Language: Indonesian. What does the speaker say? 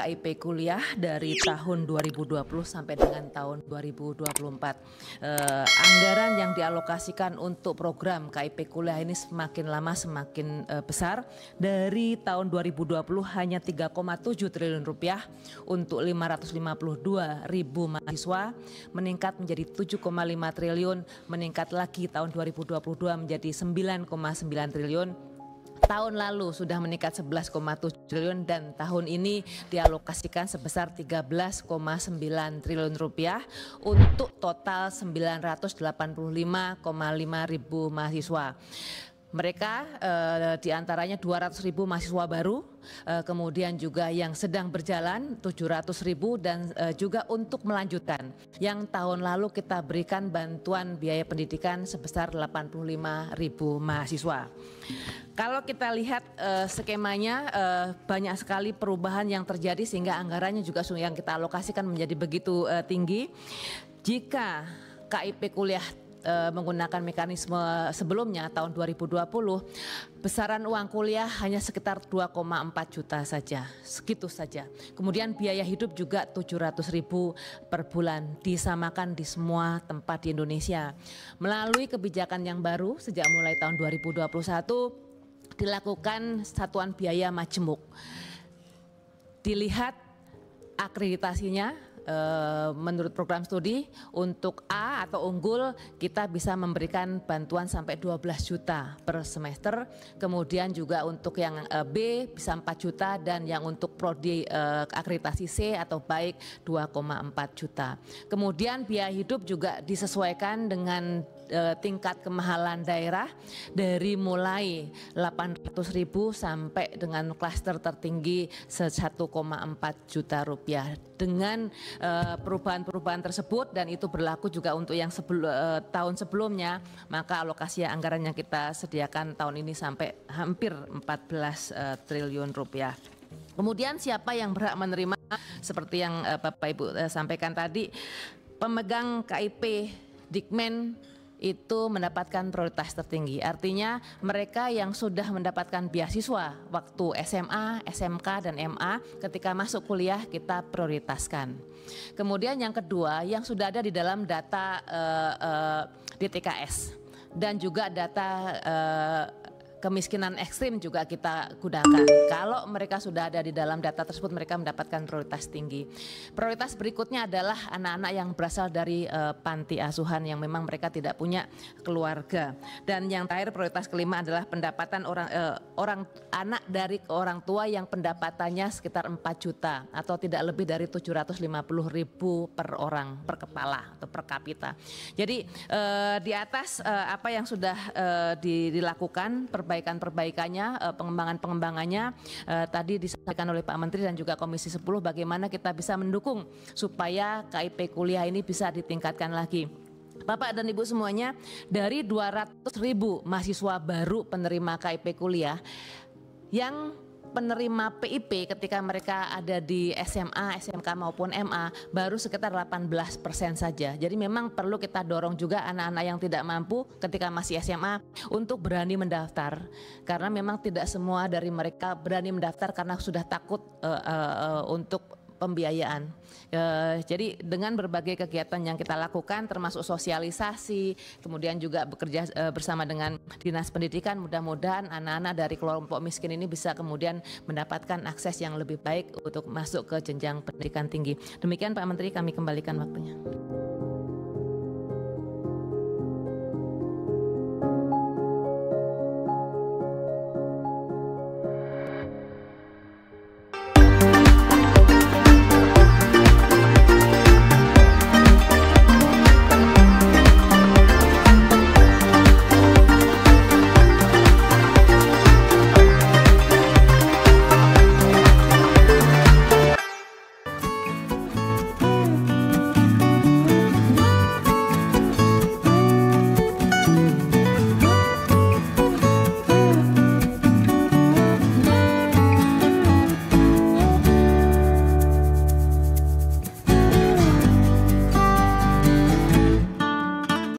KIP kuliah dari tahun 2020 sampai dengan tahun 2024. Anggaran yang dialokasikan untuk program KIP kuliah ini semakin lama semakin besar. Dari tahun 2020 hanya 3,7 triliun rupiah untuk 552 ribu mahasiswa, meningkat menjadi 7,5 triliun, meningkat lagi tahun 2022 menjadi 9,9 triliun. Tahun lalu sudah meningkat 11,7 triliun dan tahun ini dialokasikan sebesar 13,9 triliun rupiah untuk total 985,5 ribu mahasiswa. Mereka diantaranya 200 ribu mahasiswa baru, kemudian juga yang sedang berjalan 700 ribu dan juga untuk melanjutkan. Yang tahun lalu kita berikan bantuan biaya pendidikan sebesar 85 ribu mahasiswa. Kalau kita lihat skemanya banyak sekali perubahan yang terjadi sehingga anggarannya juga yang kita alokasikan menjadi begitu tinggi. Jika KIP kuliah menggunakan mekanisme sebelumnya tahun 2020, besaran uang kuliah hanya sekitar 2,4 juta saja, segitu saja. Kemudian biaya hidup juga 700 ribu per bulan, disamakan di semua tempat di Indonesia. Melalui kebijakan yang baru sejak mulai tahun 2021, dilakukan satuan biaya majemuk. Dilihat akreditasinya. Menurut program studi untuk A atau unggul kita bisa memberikan bantuan sampai 12 juta per semester, kemudian juga untuk yang B bisa 4 juta dan yang untuk prodi akreditasi C atau baik 2,4 juta. Kemudian biaya hidup juga disesuaikan dengan tingkat kemahalan daerah dari mulai 800 ribu sampai dengan klaster tertinggi 1,4 juta rupiah. Dengan perubahan-perubahan tersebut dan itu berlaku juga untuk yang tahun sebelumnya, maka alokasi anggaran yang kita sediakan tahun ini sampai hampir 14 triliun rupiah. Kemudian siapa yang berhak menerima seperti yang Bapak Ibu sampaikan tadi, pemegang KIP Dikmen itu mendapatkan prioritas tertinggi. Artinya mereka yang sudah mendapatkan beasiswa waktu SMA, SMK, dan MA ketika masuk kuliah kita prioritaskan. Kemudian yang kedua yang sudah ada di dalam data DTKS dan juga data kemiskinan ekstrim juga kita gunakan. Kalau mereka sudah ada di dalam data tersebut, mereka mendapatkan prioritas tinggi. Prioritas berikutnya adalah anak-anak yang berasal dari panti asuhan yang memang mereka tidak punya keluarga. Dan yang terakhir prioritas kelima adalah pendapatan orang anak dari orang tua yang pendapatannya sekitar 4 juta atau tidak lebih dari 750 ribu per orang, per kepala atau per kapita. Jadi di atas apa yang sudah dilakukan, perbaikannya, pengembangannya tadi disampaikan oleh Pak Menteri dan juga Komisi 10 bagaimana kita bisa mendukung supaya KIP kuliah ini bisa ditingkatkan lagi. Bapak dan Ibu semuanya, dari 200 ribu mahasiswa baru penerima KIP kuliah yang penerima PIP ketika mereka ada di SMA, SMK maupun MA baru sekitar 18% saja. Jadi memang perlu kita dorong juga anak-anak yang tidak mampu ketika masih SMA untuk berani mendaftar. Karena memang tidak semua dari mereka berani mendaftar karena sudah takut untuk pembiayaan. Jadi dengan berbagai kegiatan yang kita lakukan termasuk sosialisasi, kemudian juga bekerja bersama dengan Dinas Pendidikan, mudah-mudahan anak-anak dari kelompok miskin ini bisa kemudian mendapatkan akses yang lebih baik untuk masuk ke jenjang pendidikan tinggi. Demikian Pak Menteri, kami kembalikan waktunya.